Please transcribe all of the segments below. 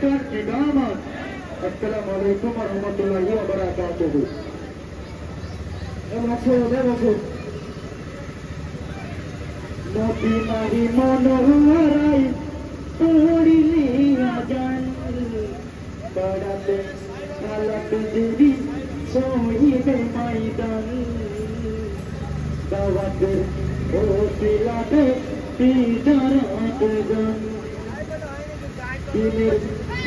Makan idaman. Assalamualaikum warahmatullahi wabarakatuh. Masuk. Nabi nahi monoharai purili ajan badate alat diri sohide maidan dawatir osilate pijarat gan dinir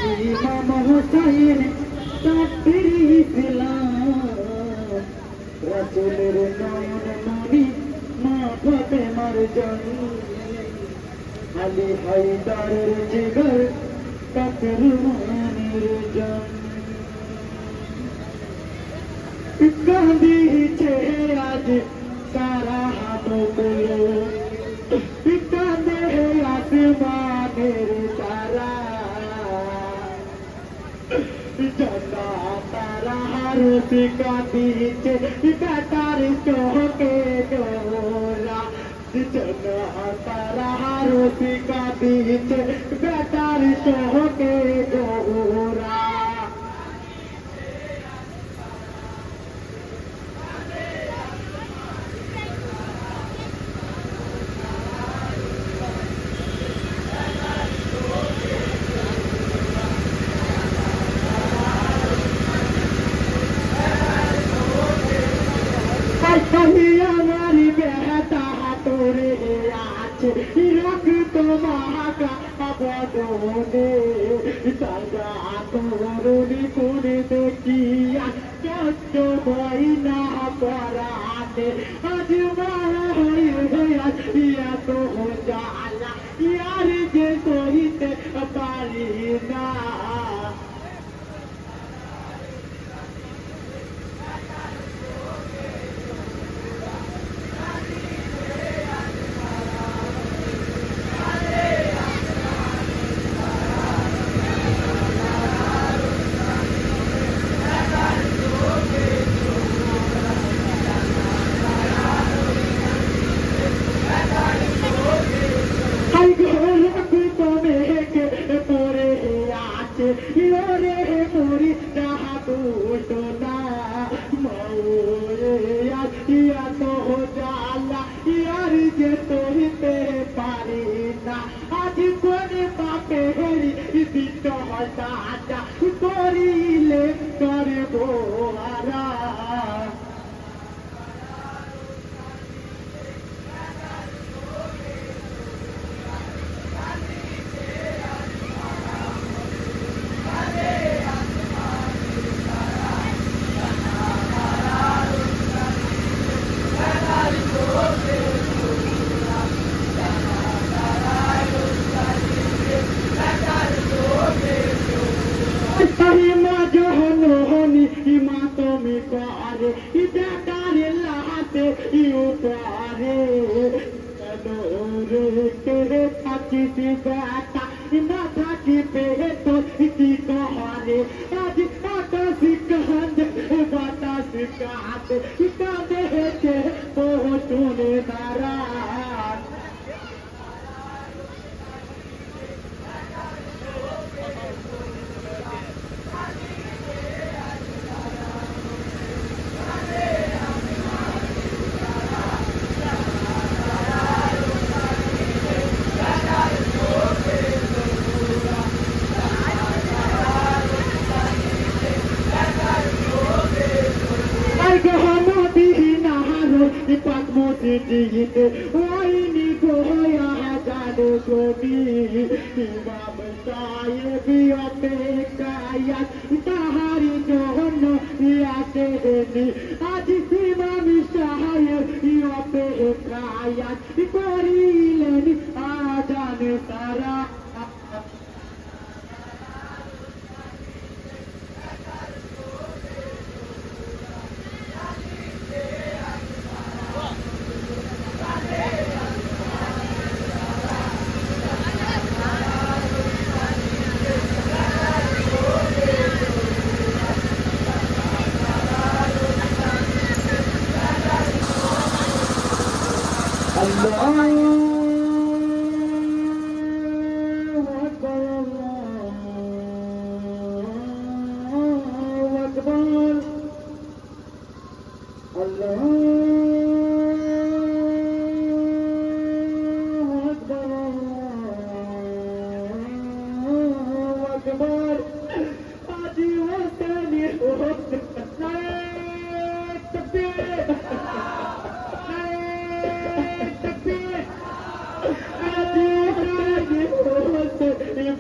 Imam Hussain takbiri Islam Rasulir nayan mani মাফতে Marjan Ali হায়দারের জিগর কাকরমানের জান কাঁদিছে আজ সারা হামগুলো কাঁদে আসমানের তারা জগা তারা হারতি কাঁদিছে better চোখে ডোরা জগা তারা হারতি কাঁদিছে বেটার চোখে ডোরা हमारी बेहता तोरे आज रख तो महाका अबोने सजा तोरुनी कुनी देखिया चो भाई ना पराने आज मारी या तो हो जाला यार जे सोहिते पारी ना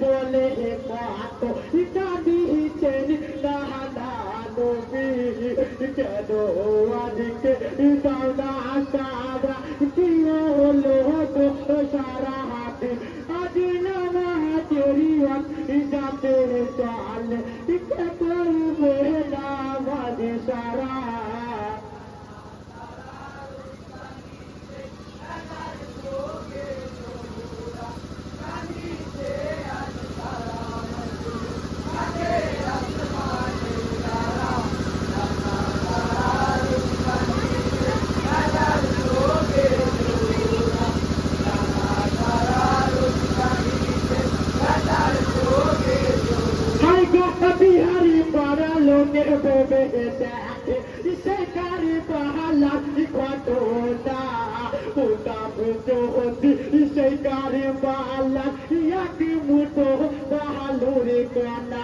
बोले बातो इतादी चेनी नहाना नोबी केनो आदिके इताना सारा कियो लोगो सारा हाथी आदिना महा तेरी वक्त इजाते चाल इके कोई मेरा वादी सारा Hari para lo ne bebe ete ise kari pahala ikwato da uta buto hoti ise kari pahala yaki muto bahalure kana